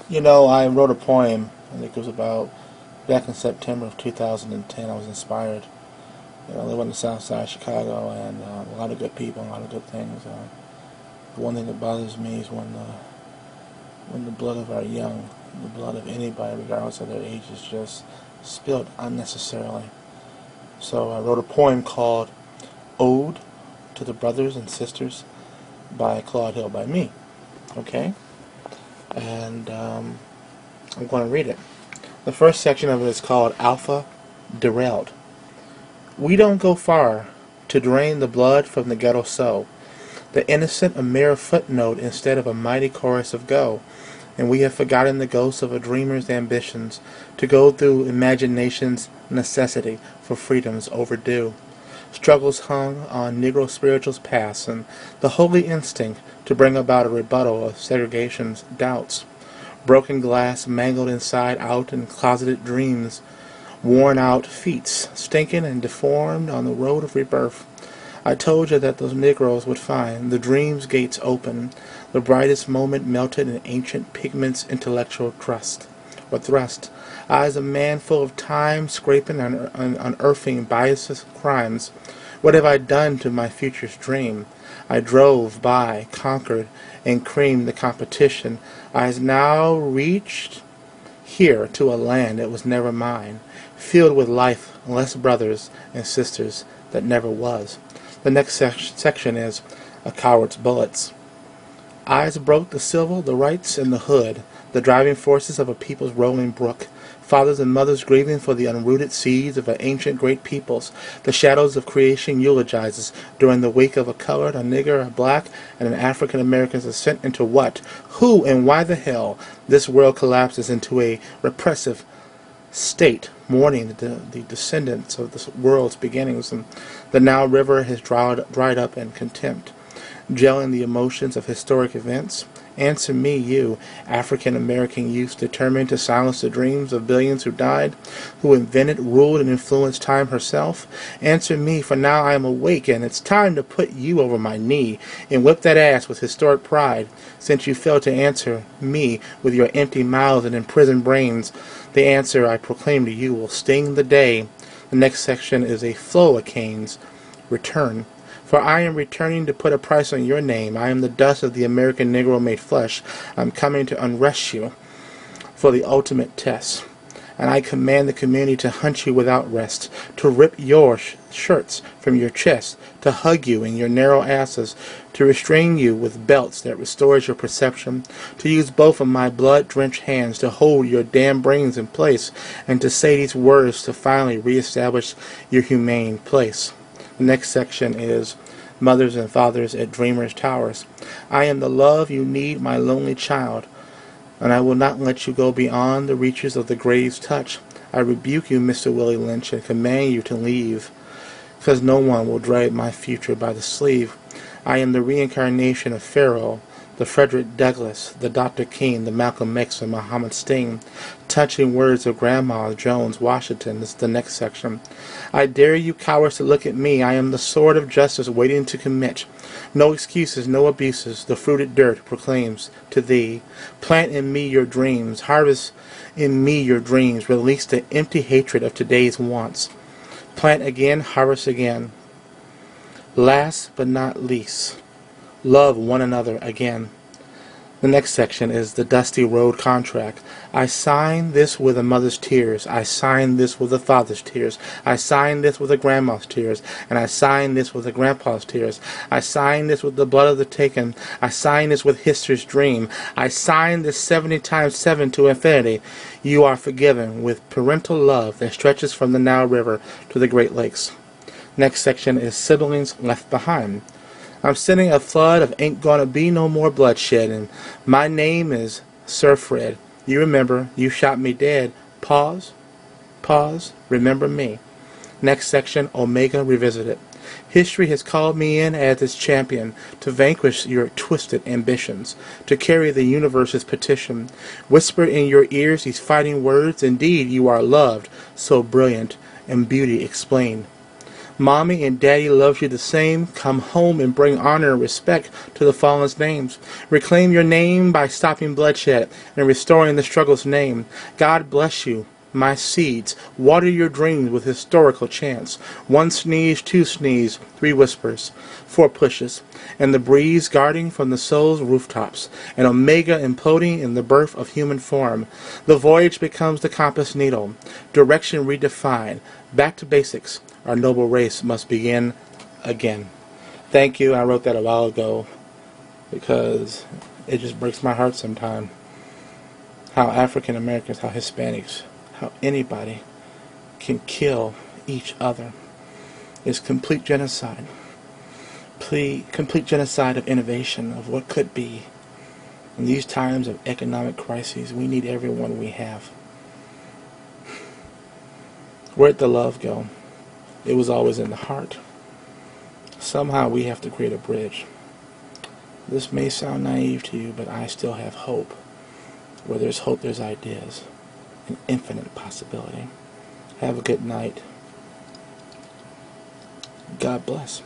You know, I wrote a poem, I think it was about back in September of 2010. I was inspired. You know, I live on the south side of Chicago, and a lot of good people, a lot of good things. The one thing that bothers me is when the blood of our young, the blood of anybody, regardless of their age, is just spilled unnecessarily. So I wrote a poem called Ode to the Brothers and Sisters by Claude Hill, by me. Okay? And I'm going to read it. The first section of it is called Alpha Derailed. We don't go far to drain the blood from the ghetto soul. The innocent a mere footnote instead of a mighty chorus of go. And we have forgotten the ghosts of a dreamer's ambitions to go through imagination's necessity for freedom's overdue. Struggles hung on Negro spirituals past and the holy instinct to bring about a rebuttal of segregation's doubts. Broken glass mangled inside out in closeted dreams, worn out feets, stinking and deformed on the road of rebirth. I told you that those Negroes would find the dream's gates open, the brightest moment melted in ancient pigment's intellectual thrust. I, as a man full of time, scraping and unearthing biases and crimes. What have I done to my future's dream? I drove by, conquered, and creamed the competition. I has now reached here to a land that was never mine, filled with life, less brothers and sisters that never was. The next section is A Coward's Bullets. Eyes broke the civil, the rights, and the hood, the driving forces of a people's rolling brook. Fathers and mothers grieving for the unrooted seeds of our ancient great peoples. The shadows of creation eulogizes during the wake of a colored, a nigger, a black, and an African American's ascent into what, who, and why the hell this world collapses into a repressive state, mourning the descendants of the world's beginnings. And the Nile River has dried up in contempt, gelling the emotions of historic events. Answer me, you, African-American youth determined to silence the dreams of billions who died, who invented, ruled, and influenced time herself. Answer me, for now I am awake, and it's time to put you over my knee and whip that ass with historic pride, since you failed to answer me with your empty mouths and imprisoned brains. The answer I proclaim to you will sting the day. The next section is a flow of Cain's return. For I am returning to put a price on your name. I am the dust of the American Negro made flesh. I am coming to unrest you for the ultimate test. And I command the community to hunt you without rest, to rip your shirts from your chest, to hug you in your narrow asses, to restrain you with belts that restores your perception, to use both of my blood-drenched hands to hold your damn brains in place, and to say these words to finally reestablish your humane place. The next section is Mothers and Fathers at Dreamers' Towers. I am the love you need, my lonely child, and I will not let you go beyond the reaches of the grave's touch. I rebuke you, Mr. Willie Lynch, and command you to leave, because no one will drag my future by the sleeve. I am the reincarnation of Pharaoh, the Frederick Douglass, the Dr. King, the Malcolm X, and Muhammad Sting. Touching words of Grandma Jones Washington. This is the next section. I dare you cowards to look at me. I am the sword of justice waiting to commit. No excuses, no abuses. The fruited dirt proclaims to thee. Plant in me your dreams. Harvest in me your dreams. Release the empty hatred of today's wants. Plant again, harvest again. Last but not least, love one another again. The next section is the Dusty Road Contract. I sign this with a mother's tears. I sign this with a father's tears. I sign this with a grandma's tears. And I sign this with a grandpa's tears. I sign this with the blood of the taken. I sign this with history's dream. I sign this 70 times 7 to infinity. You are forgiven with parental love that stretches from the Nile River to the Great Lakes. Next section is Siblings Left Behind. I'm sending a flood of ain't gonna be no more bloodshed, and my name is Sir Fred. You remember, you shot me dead. Pause, remember me. Next section, Omega Revisited. History has called me in as its champion to vanquish your twisted ambitions, to carry the universe's petition. Whisper in your ears these fighting words. Indeed, you are loved, so brilliant, and beauty explained. Mommy and Daddy loves you the same. Come home and bring honor and respect to the fallen's names. Reclaim your name by stopping bloodshed and restoring the struggle's name. God bless you, my seeds. Water your dreams with historical chants. 1 sneeze, 2 sneeze, 3 whispers, 4 pushes, and the breeze guarding from the soul's rooftops, an omega imploding in the birth of human form. The voyage becomes the compass needle, direction redefined, back to basics. Our noble race must begin again. Thank you. I wrote that a while ago because it just breaks my heart sometimes how African Americans, how Hispanics, how anybody can kill each other. It's complete genocide. Complete genocide of innovation, of what could be. In these times of economic crises, we need everyone we have. Where'd the love go? It was always in the heart. Somehow we have to create a bridge. This may sound naive to you, but I still have hope. Where there's hope, there's ideas. An infinite possibility. Have a good night. God bless.